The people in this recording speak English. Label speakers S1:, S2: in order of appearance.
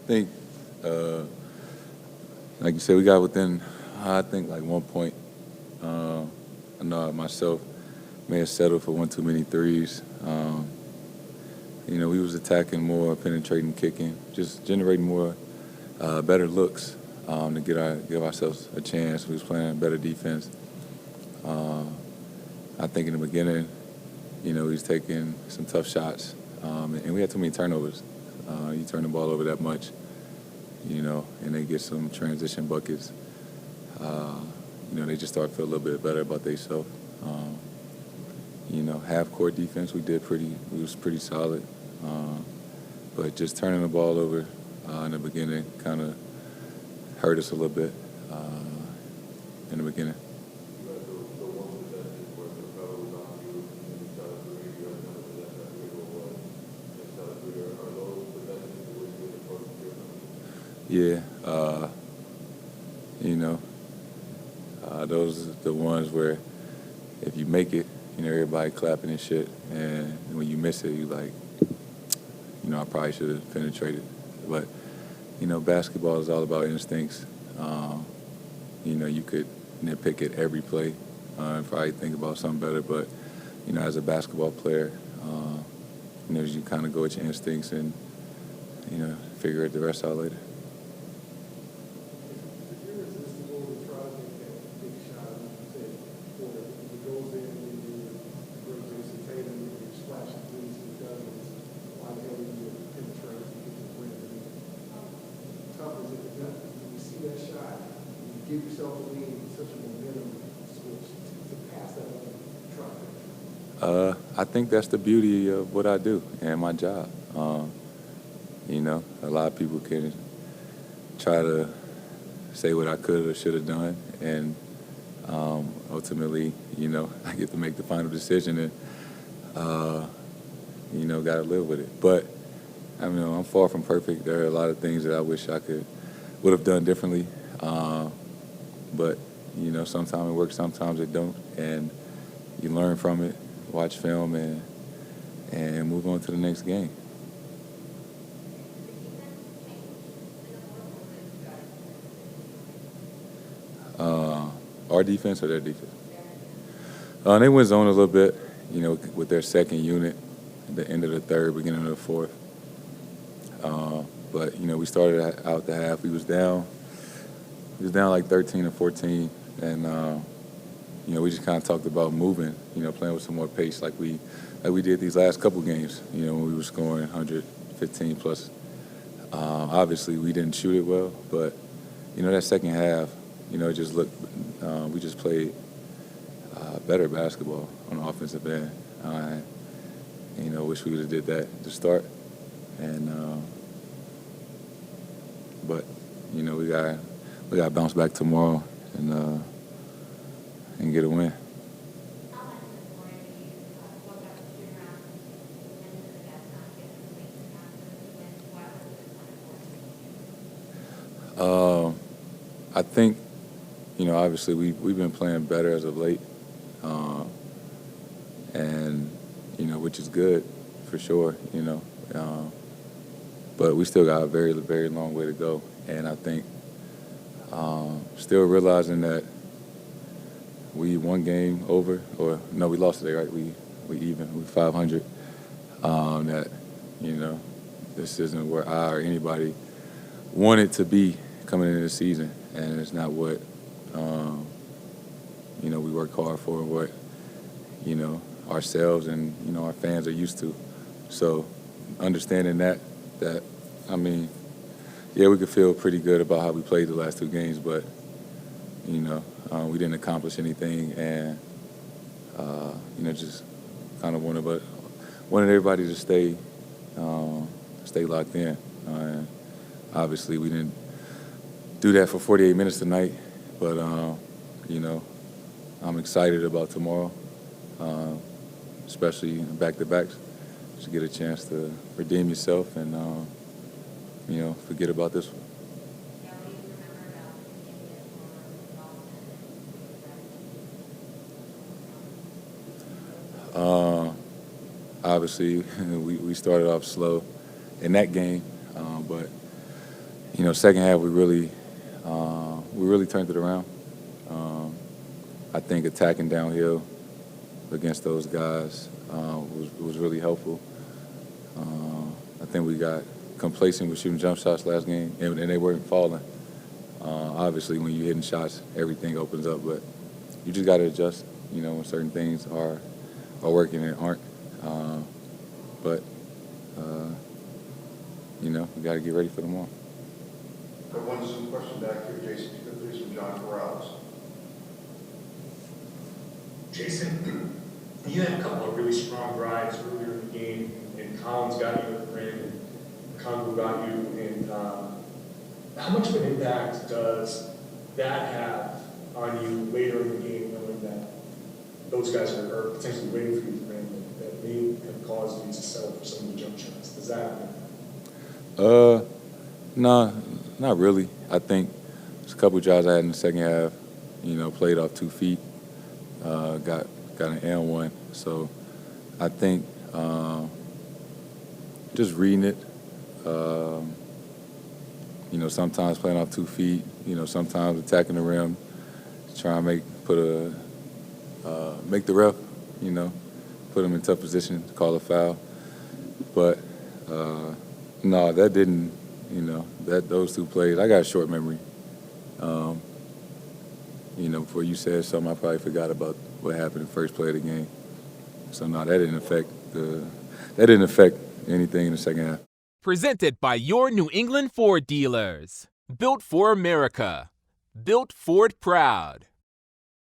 S1: think, like you said, we got within, I think, like 1 point. I know I myself may have settled for one too many threes. We was attacking more, penetrating, kicking, just generating more better looks to give ourselves a chance. We was playing better defense. I think in the beginning, he was taking some tough shots, and we had too many turnovers. You turn the ball over that much, and they get some transition buckets. They just start to feel a little bit better about themselves. Half-court defense, we was pretty solid. But just turning the ball over in the beginning kind of hurt us a little bit in the beginning. Yeah, those are the ones where if you make it, everybody clapping and shit, and when you miss it, you like, I probably should have penetrated. But, basketball is all about instincts. You could nitpick at every play and probably think about something better, but, as a basketball player, you kind of go with your instincts and, figure the rest out later.
S2: Give yourself a lead in such a momentum switch to pass that on and try.
S1: I think that's the beauty of what I do and my job. A lot of people can try to say what I could or should have done, and ultimately, I get to make the final decision and, got to live with it. But, I'm far from perfect. There are a lot of things that I wish I would have done differently. But, sometimes it works, sometimes it don't. And you learn from it, watch film, and move on to the next game. Our defense or their defense? They went zone a little bit, with their second unit at the end of the third, beginning of the fourth. But, we started out the half. We was down like 13 or 14, and we just kind of talked about moving, playing with some more pace like we did these last couple games, when we were scoring 115 plus. Obviously, we didn't shoot it well, but that second half, it just looked. We just played better basketball on the offensive end. Wish we would have did that to start, and but we got to bounce back tomorrow and get a win. I think, obviously we've been playing better as of late, and which is good for sure. But we still got a very, very long way to go, and I think. Still realizing that we one game over, or no, we lost today, right? We even, we 500. That this isn't where I or anybody wanted to be coming into the season, and it's not what we work hard for, what ourselves and our fans are used to. So understanding that yeah, we could feel pretty good about how we played the last two games, but, we didn't accomplish anything, and, just kind of wanted everybody to stay locked in. And obviously, we didn't do that for 48 minutes tonight, but, I'm excited about tomorrow, especially back-to-backs, to get a chance to redeem yourself and, forget about this one. Obviously, we started off slow in that game, but second half we really turned it around. I think attacking downhill against those guys was really helpful. I think we got complacent with shooting jump shots last game, and they weren't falling. Obviously, when you're hitting shots, everything opens up, but you just got to adjust, when certain things are working and aren't. We got to get ready for tomorrow.
S3: Got one Zoom question back here, Jayson. You got threes from John Corrales.
S4: Jayson, you had a couple of really strong drives earlier in the game, and Collins got you at the rim, and Congo got you. And how much of an impact does that have on you later in the game, knowing that those guys are potentially waiting for you at the rim, that may have caused you to settle for some of the jump shots? Does that happen?
S1: No, not really. I think there's a couple of drives I had in the second half, played off 2 feet, got an and one. So I think just reading it, sometimes playing off 2 feet, sometimes attacking the rim, trying to make the ref, put him in tough position to call a foul. But no, that didn't, those 2 plays, I got a short memory. Before you said something, I probably forgot about what happened in the first play of the game. So no, that didn't affect anything in the second half.
S5: Presented by your New England Ford dealers. Built for America. Built Ford proud.